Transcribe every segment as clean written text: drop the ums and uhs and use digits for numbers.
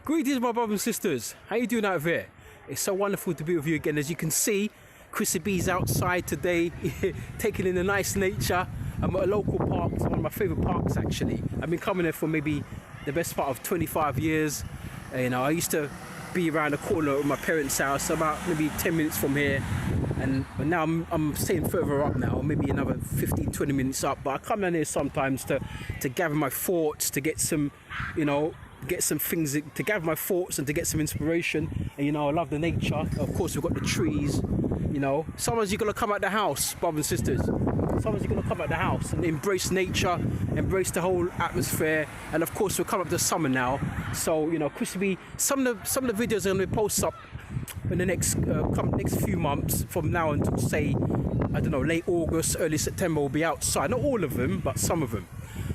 Greetings, my brothers and sisters. How you doing out there? It's so wonderful to be with you again. As you can see, Chrissy B's outside today, taking in the nice nature. I'm at a local park, it's one of my favourite parks actually. I've been coming here for maybe the best part of 25 years. You know, I used to be around the corner of my parents' house, about maybe 10 minutes from here. But now I'm staying further up now, maybe another 15-20 minutes up. But I come down here sometimes to gather my thoughts, to get some, you know, get some things, to gather my thoughts and to get some inspiration. And you know, I love the nature. Of course, we've got the trees. You know, sometimes you're gonna come out the house, brothers and sisters. Sometimes you're gonna come out the house and embrace nature, embrace the whole atmosphere. And of course, we're coming up to summer now. So you know, Chrissy, some of the videos are gonna be posted up in the next few months from now until, say, I don't know, late August, early September will be outside. Not all of them, but some of them.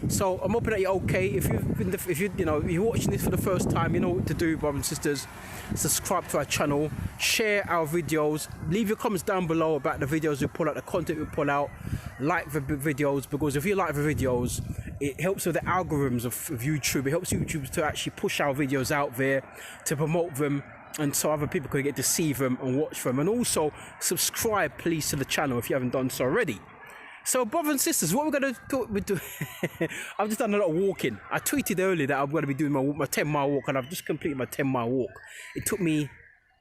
So I'm hoping that you're okay. If you're watching this for the first time, you know what to do, brothers and sisters. Subscribe to our channel, share our videos, leave your comments down below about the videos we pull out, the content we pull out. Like the videos, because if you like the videos, it helps with the algorithms of YouTube. It helps YouTube to actually push our videos out there, to promote them, and so other people can get to see them and watch them. And also subscribe please to the channel if you haven't done so already. So brothers and sisters, what we're going to do, I've just done a lot of walking. I tweeted earlier that I'm going to be doing my 10-mile walk, and I've just completed my 10-mile walk.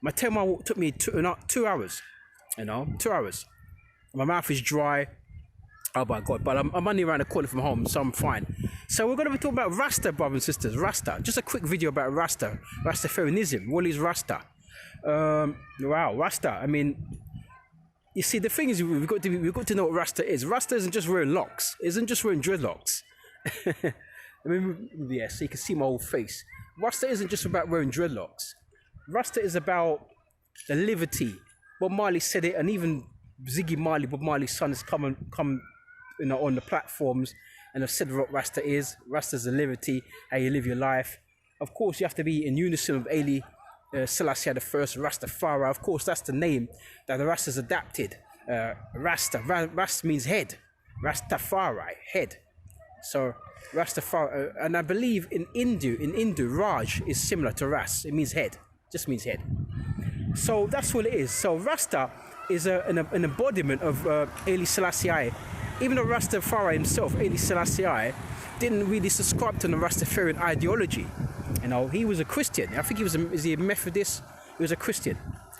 My 10-mile walk took me 2 hours, you know, 2 hours. My mouth is dry, oh my God, but I'm only around the corner from home, so I'm fine. So we're going to be talking about Rasta, brothers and sisters, Rasta. Just a quick video about Rasta, Rastafarianism. What is Rasta? Wow, Rasta, I mean, you see, the thing is, we've got to know what Rasta is. Rasta isn't just wearing locks. It isn't just wearing dreadlocks. I mean, yeah, so you can see my whole face. Rasta isn't just about wearing dreadlocks. Rasta is about the liberty. Bob Marley said it, and even Ziggy Marley, Bob Marley's son, has come, you know, on the platforms and have said what Rasta is. Rasta is the liberty, how you live your life. Of course, you have to be in unison with Haile Selassie I, Rastafari. Of course, that's the name that the Rastas adapted. Rasta means head. Rastafari, head. So Rastafari, and I believe in Hindu, Raj is similar to Ras. It means head, just means head. So that's what it is. So Rasta is an embodiment of Haile Selassie I. Even though Rastafari himself, Haile Selassie I, didn't really subscribe to the Rastafarian ideology. You know, he was a Christian. I think is he a Methodist? He was a Christian.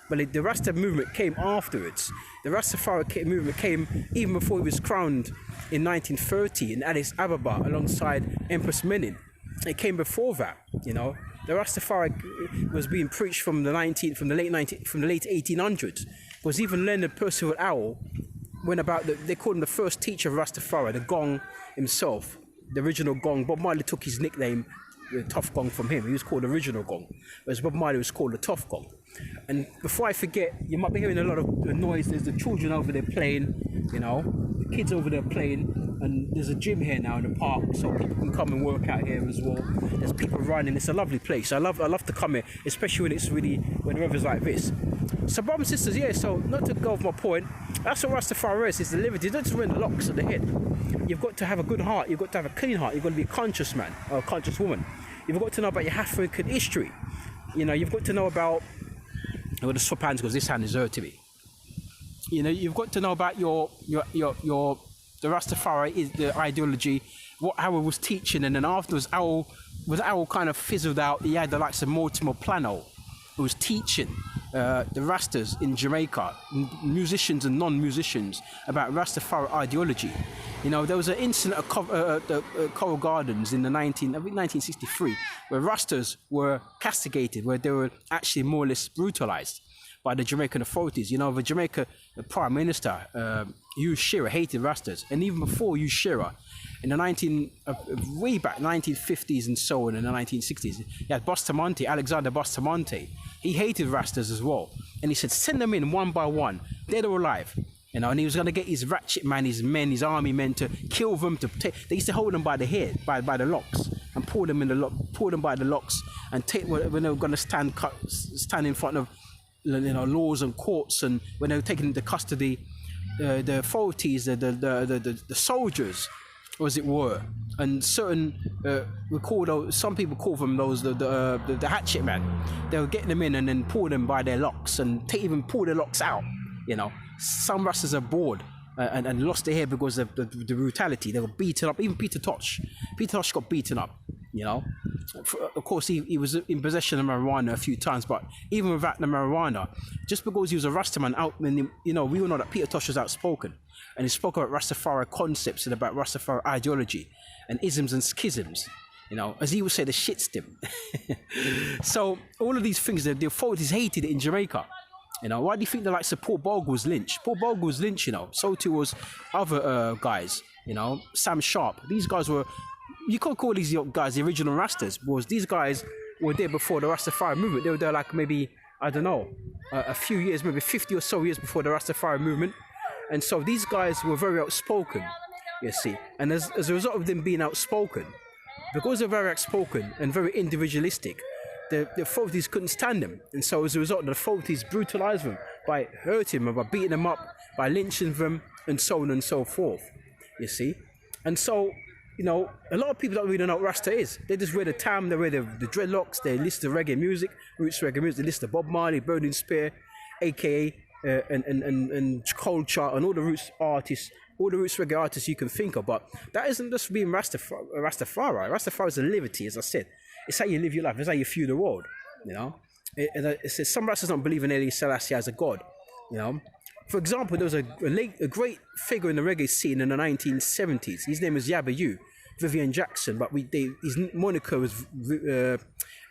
But the Rasta movement came afterwards. The Rastafari movement came even before he was crowned in 1930 in Addis Ababa alongside Empress Menen. It came before that, you know. The Rastafari was being preached from the late 1800s. Because even Leonard Percival Owl went about, they called him the first teacher of Rastafari, the Gong himself, the original Gong. Bob Marley took his nickname, the Tough Gong, from him. He was called Original Gong, whereas Bob Marley was called the Tough Gong. And before I forget, you might be hearing a lot of noise. There's the children over there playing, you know, the kids over there playing, and there's a gym here now in the park, so people can come and work out here as well. There's people running. It's a lovely place. I love to come here, especially when the weather's like this. So brothers and sisters, yeah, so not to go off my point, that's what Rastafari is. It's the liberty. It's not just wearing the locks on the head. You've got to have a good heart. You've got to have a clean heart. You've got to be a conscious man or a conscious woman. You've got to know about your African history. You know, you've got to know about, I'm going to swap hands because this hand is hurting me. You know, you've got to know about the Rastafari is the ideology, how it was teaching, and then afterwards, how kind of fizzled out. He had the likes of Mortimer Plano, who was teaching the Rastas in Jamaica, musicians and non-musicians, about Rastafari ideology. You know, there was an incident at the Coral Gardens in 1963, where Rastas were castigated, where they were actually more or less brutalized by the Jamaican authorities. You know, the Jamaica Prime Minister, Hugh Shearer, hated Rastas. And even before Hugh Shearer, in the way back 1950s and so on, in the 1960s, you had Bustamante, Alexander Bustamante. He hated Rastas as well. And he said, send them in one by one, dead or alive. You know, and he was going to get his ratchet man, his men, his army men to kill them. They used to hold them by the head, by the locks, and pull them by the locks, and take when they were going to stand in front of, you know, laws and courts, and when they were taken into custody, the authorities, the soldiers or as it were. And certain, some people call them those the hatchet man. They were getting them in and then pull them by their locks and even pull their locks out. You know, some rastas are bored and lost their hair because of the brutality. They were beaten up. Even Peter Tosh got beaten up. You know, of course he was in possession of marijuana a few times, but even without the marijuana, just because he was a Rastaman out, you know, we all know that Peter Tosh was outspoken, and he spoke about Rastafari concepts and about Rastafari ideology and isms and schisms. You know, as he would say, the shit stim. So all of these things, the authorities hated it in Jamaica. You know, why do you think the likes of Paul Bogle was lynched? Paul Bogle was lynched, you know. So too was other guys, you know, Sam Sharp. These guys were, you can't call these guys the original Rastas, because these guys were there before the Rastafari movement. They were there like maybe, I don't know, a few years, maybe 50 or so years before the Rastafari movement. And so these guys were very outspoken, you see. And as a result of them being outspoken, because they're very outspoken and very individualistic, the authorities couldn't stand them. And so as a result, the authorities brutalized them by hurting them, by beating them up, by lynching them, and so on and so forth, you see. And so, you know, a lot of people don't really know what Rasta is. They just wear the tam, they wear the dreadlocks, they listen to reggae music, roots reggae music, they listen to Bob Marley, Burning Spear, aka and Culture, and all the roots artists, all the roots reggae artists you can think of. But that isn't just being Rastafari. Rastafari is a liberty, as I said. It's how you live your life, it's how you view the world, you know. It says some Rastas don't believe in Haile Selassie as a god, you know. For example, there was a great figure in the reggae scene in the 1970s. His name was Yabba U, Vivian Jackson, but his moniker was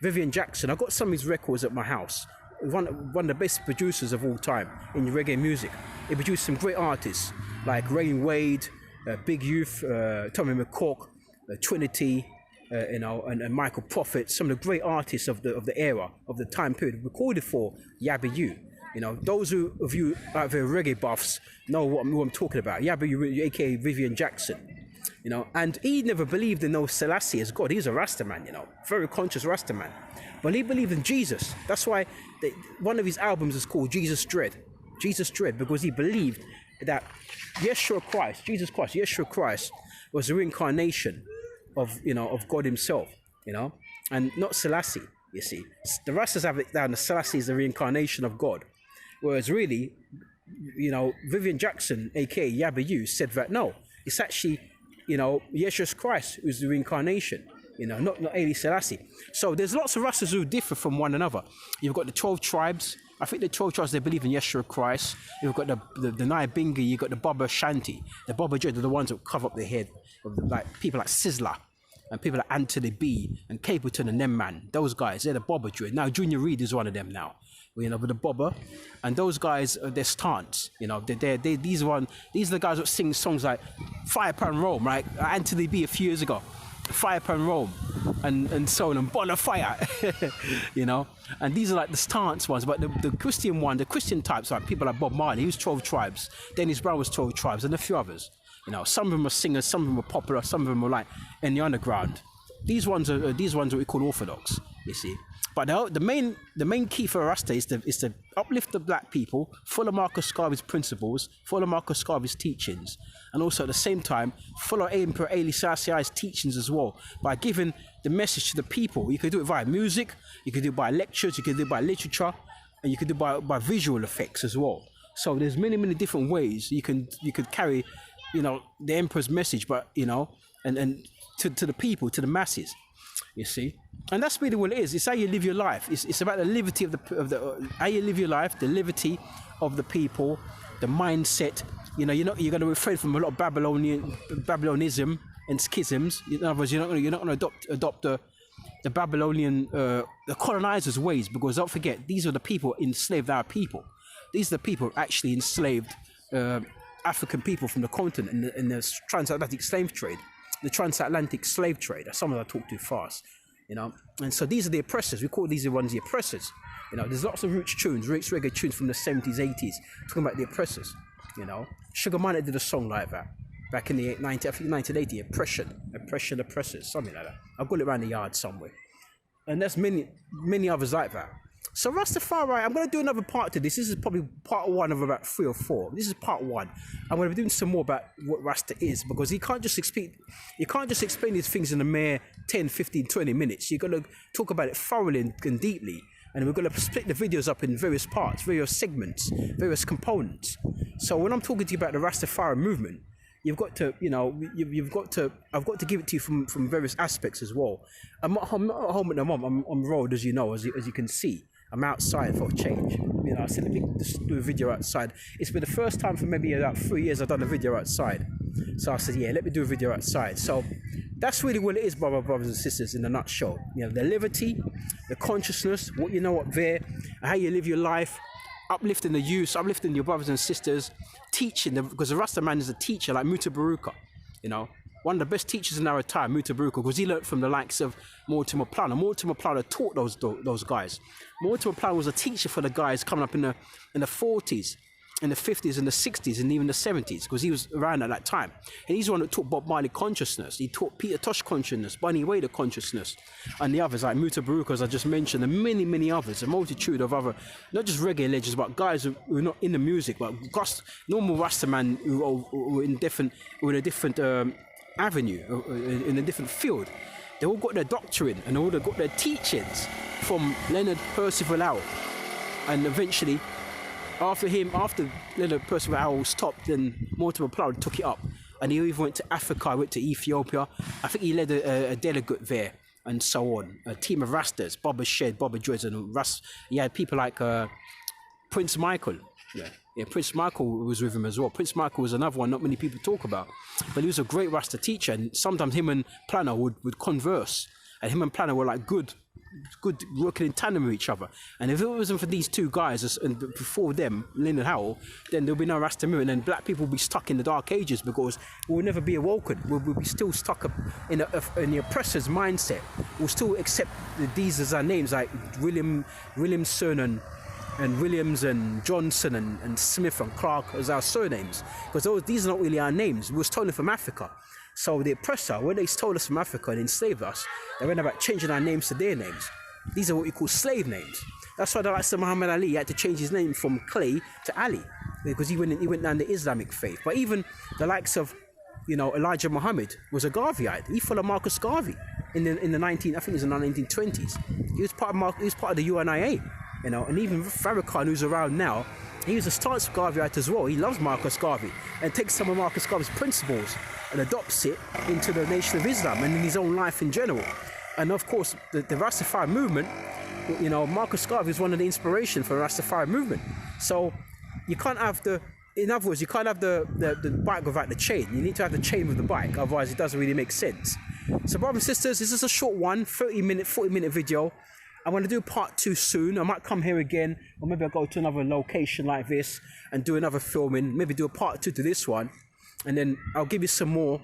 Vivian Jackson. I got some of his records at my house. One of the best producers of all time in reggae music. He produced some great artists like Rain Wade, Big Youth, Tommy McCook, Trinity, you know, and Michael Prophet. Some of the great artists of the era, of the time period, recorded for Yabba U. You know, those of you out there reggae buffs know what I'm talking about. Yabba U, aka Vivian Jackson. You know, and he never believed in no Selassie as God. He's a Rastaman, you know, very conscious Rastaman. But he believed in Jesus. That's why one of his albums is called Jesus Dread. Jesus Dread, because he believed that Yeshua Christ was the reincarnation of, you know, of God himself, you know, and not Selassie, you see. The Rastas have it down, the Selassie is the reincarnation of God. Whereas really, you know, Vivian Jackson, aka Yabba U, said that no, it's actually, you know, Yeshua Christ who's the reincarnation, you know, not Haile Selassie. So there's lots of Rastas who differ from one another. You've got the 12 tribes. I think the 12 tribes, they believe in Yeshua Christ. You've got the Nai Bingi, you've got the Baba Shanti. The Baba Dread are the ones that cover up the head of like people like Sizzler and people like Anthony B and Capleton and them man. Those guys, they're the Baba Dread. Now Junior Reid is one of them now. You know, with the bobber, and those guys, they're stance. You know, these are the guys that sing songs like Fire Pan Rome, right? Anthony B a few years ago, Fire Pan Rome, and so on, and Bonafire, you know. And these are like the stance ones, but the Christian one, the Christian types, like people like Bob Marley, he was 12 tribes. Dennis Brown was 12 tribes, and a few others. You know, some of them were singers, some of them were popular, some of them were like in the underground. These ones are what we call orthodox. You see. But the main key for Rasta is to uplift the black people, follow Marcus Garvey's principles, follow Marcus Garvey's teachings, and also at the same time follow Emperor Haile Selassie's teachings as well, by giving the message to the people. You could do it via music, you could do it by lectures, you could do it by literature, and you could do it by visual effects as well. So there's many different ways you could carry, you know, the Emperor's message, but you know, and to the people, to the masses. You see, and that's really what it is. It's how you live your life. It's about the liberty of the how you live your life, the liberty of the people, the mindset. You know, you're going to refrain from a lot of Babylonism and schisms. In other words, you're not going to adopt the Babylonian the colonizers' ways, because don't forget, these are the people who enslaved our people. These are the people who actually enslaved African people from the continent in the transatlantic slave trade. The transatlantic slave trade. Some of them I talk too fast, you know. And so these are the oppressors. We call these the ones the oppressors. You know, there's lots of roots reggae tunes from the 70s, 80s, talking about the oppressors. You know, Sugar Minott did a song like that back in the 1980. Oppression, oppressors, something like that. I've got it around the yard somewhere. And there's many others like that. So Rastafari, I'm going to do another part to this. This is probably part one of about 3 or 4. This is part one. I'm going to be doing some more about what Rasta is, because you can't just explain these things in a mere 10, 15, 20 minutes. You've got to talk about it thoroughly and deeply. And we're going to split the videos up in various parts, various segments, various components. So when I'm talking to you about the Rastafari movement, you've got to, I've got to give it to you from various aspects as well. I'm not at home at the moment. I'm on the road, as you know, as you can see. I'm outside for a change. I said, let me just do a video outside. It's been the first time for maybe about 3 years I've done a video outside. So I said, yeah, let me do a video outside. So that's really what it is, brothers and sisters, in a nutshell. The liberty, the consciousness, what you know up there, how you live your life, uplifting the youth, uplifting your brothers and sisters, teaching them, because the Rasta man is a teacher like Muta Baruka, one of the best teachers in our time, Muta Baruka, because he learned from the likes of Mortimer Plana. Mortimer Plana taught those guys. Mortimer Plana was a teacher for the guys coming up in the 40s, in the 50s and the 60s and even the 70s, because he was around at that time. And he's the one that taught Bob Marley consciousness. He taught Peter Tosh consciousness, Bunny Wader consciousness, and the others like Muta Baruka, as I just mentioned, and many, many others, a multitude of other, not just reggae legends, but guys who are not in the music, but normal Rastaman who are in a different avenue, in a different field. They all got their doctrine and all got their teachings from Leonard Percival Howell. And eventually, after Leonard Percival Howell stopped, then Mortimer Plana took it up. And he even went to Africa, went to Ethiopia. I think he led a delegate there and so on. A team of Rastas, Baba Shed, Baba Joyce, and he had people like Prince Michael. Yeah, Prince Michael was with him as well. Prince Michael was another one not many people talk about. But he was a great Rasta teacher, and sometimes him and Plana would converse. And him and Plana were like good working in tandem with each other. And if it wasn't for these two guys, and before them, Lynn and Howell, then there'll be no Rasta movement, and black people will be stuck in the dark ages, because we'll never be awoken. We'll be still stuck up in the oppressor's mindset. We'll still accept these as our names, like Williamson and Williams and Johnson and Smith and Clark as our surnames, because these are not really our names. We were stolen from Africa. So the oppressor, when they stole us from Africa and enslaved us, they went about changing our names to their names. These are what we call slave names. That's why the likes of Muhammad Ali had to change his name from Clay to Ali, because he went down the Islamic faith. But even the likes of, Elijah Muhammad was a Garveyite. He followed Marcus Garvey in the 1920s. He was part of the UNIA. And even Farrakhan, who's around now, he was a stance Garveyite as well. He loves Marcus Garvey and takes some of Marcus Garvey's principles and adopts it into the Nation of Islam and in his own life in general. And of course, the Rastafari movement, Marcus Garvey is one of the inspiration for the Rastafari movement. So you can't have in other words, you can't have the bike without the chain. You need to have the chain with the bike, otherwise it doesn't really make sense. So brothers and sisters, this is a short one, 40-minute video. I'm going to do part 2 soon. I might come here again, or maybe I'll go to another location like this and do another filming, maybe do a part 2 to this one, and then I'll give you some more.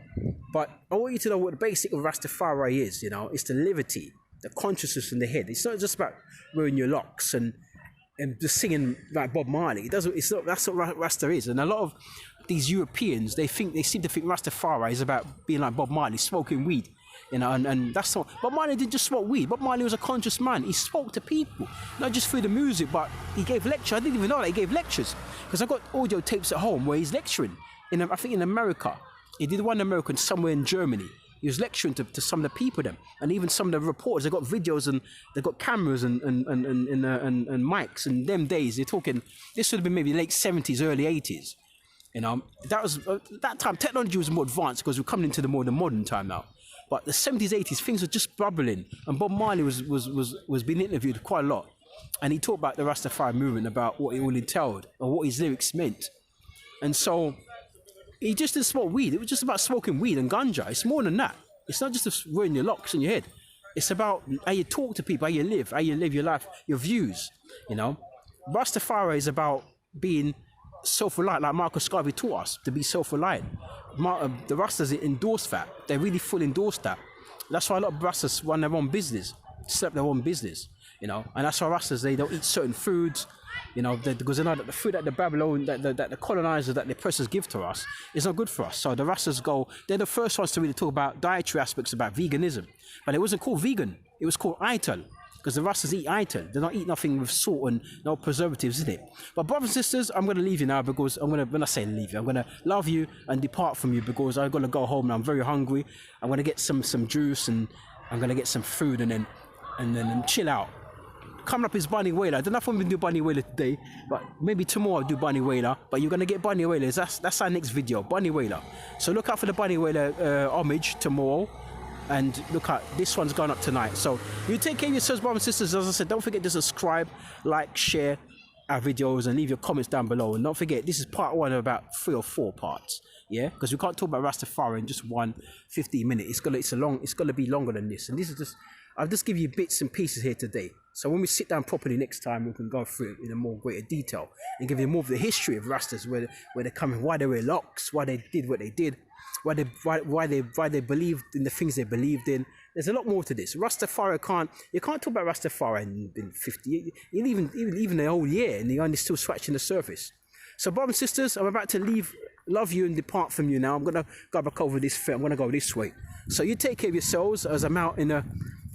But I want you to know what the basic of Rastafari is, it's the liberty, the consciousness in the head. It's not just about wearing your locks and just singing like Bob Marley. That's what Rasta is. And a lot of these Europeans, they seem to think Rastafari is about being like Bob Marley, smoking weed. And that's not. Bob Marley didn't just smoke weed. Bob Marley was a conscious man. He spoke to people, not just through the music, but he gave lectures. I didn't even know that he gave lectures, because I got audio tapes at home where he's lecturing. I think in America, he did one American somewhere in Germany. He was lecturing to some of the people them, and even some of the reporters. They got videos and they got cameras and mics. And them days, they're talking. This would have been maybe late 70s, early 80s. That time technology was more advanced, because we're coming into the more modern time now. But the 70s, 80s, things were just bubbling. And Bob Marley was being interviewed quite a lot. And he talked about the Rastafari movement, about what it all entailed, or what his lyrics meant. And so, he just didn't smoke weed. It was just about smoking weed and ganja. It's more than that. It's not just wearing your locks in your head. It's about how you talk to people, how you live your life, your views, Rastafari is about being self-reliant, like Marcus Garvey taught us, to be self-reliant. The Rastas endorsed that. They really fully endorsed that. That's why a lot of Rastas run their own business, set up their own business, and that's why Rastas, they don't eat certain foods, because they know that the food that the Babylon, that the colonizers, that the oppressors give to us is not good for us. So the Rastas they're the first ones to really talk about dietary aspects, about veganism. But it wasn't called vegan, it was called Ital. because the Rastas eat iron. They don't eat nothing with salt and no preservatives in it. But brothers and sisters, I'm going to leave you now because when I say leave you, I'm going to love you and depart from you because I'm going to go home now. I'm very hungry. I'm going to get some juice and I'm going to get some food and then chill out. Coming up is Bunny Wailer. I don't know if I'm going to do Bunny Wailer today, but maybe tomorrow I'll do Bunny Wailer. But you're going to get Bunny Wailers. That's our next video, Bunny Wailer. So look out for the Bunny Wailer homage tomorrow. And look at this one's going up tonight. So you take care of yourselves, brothers and sisters. As I said, don't forget to subscribe, like, share our videos, and leave your comments down below. And don't forget, this is part 1 of about 3 or 4 parts. Yeah, because we can't talk about Rastafari in just 15 minutes. It's gonna be longer than this. And this is just, I'll just give you bits and pieces here today. So when we sit down properly next time, we can go through it in a more greater detail and give you more of the history of Rastas, where they're coming, why they were locks, why they did what they did, why they believed in the things they believed in. There's a lot more to this. Rastafari you can't talk about Rastafari in 50, even the whole year, and you're only still scratching the surface. So brothers and sisters, I'm about to love you and depart from you now. I'm gonna go back over this. I'm gonna go this way. So you take care of yourselves as I'm out in the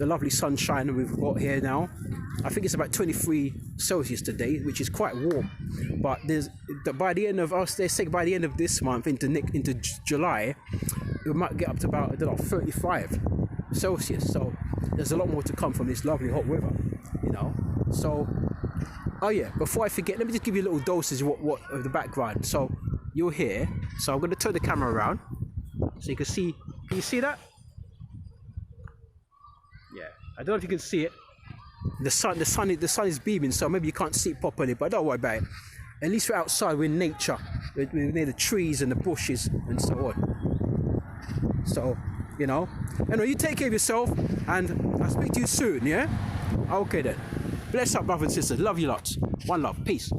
lovely sunshine that we've got here now. I think it's about 23 Celsius today, which is quite warm. But by the end of this month into July, we might get up to about, I don't know, 35 Celsius. So there's a lot more to come from this lovely hot weather, you know. So, oh yeah, before I forget, let me just give you a little dosage of the background. So you're here. So I'm going to turn the camera around so you can see. Can you see that? Yeah, I don't know if you can see it. The sun is beaming, so maybe you can't see it properly, but don't worry about it. At least we're outside, we're in nature, we're near the trees and the bushes and so on. So, you know. Anyway, you take care of yourself, and I'll speak to you soon, yeah? Okay then. Bless up, brothers and sisters. Love you lots. One love. Peace.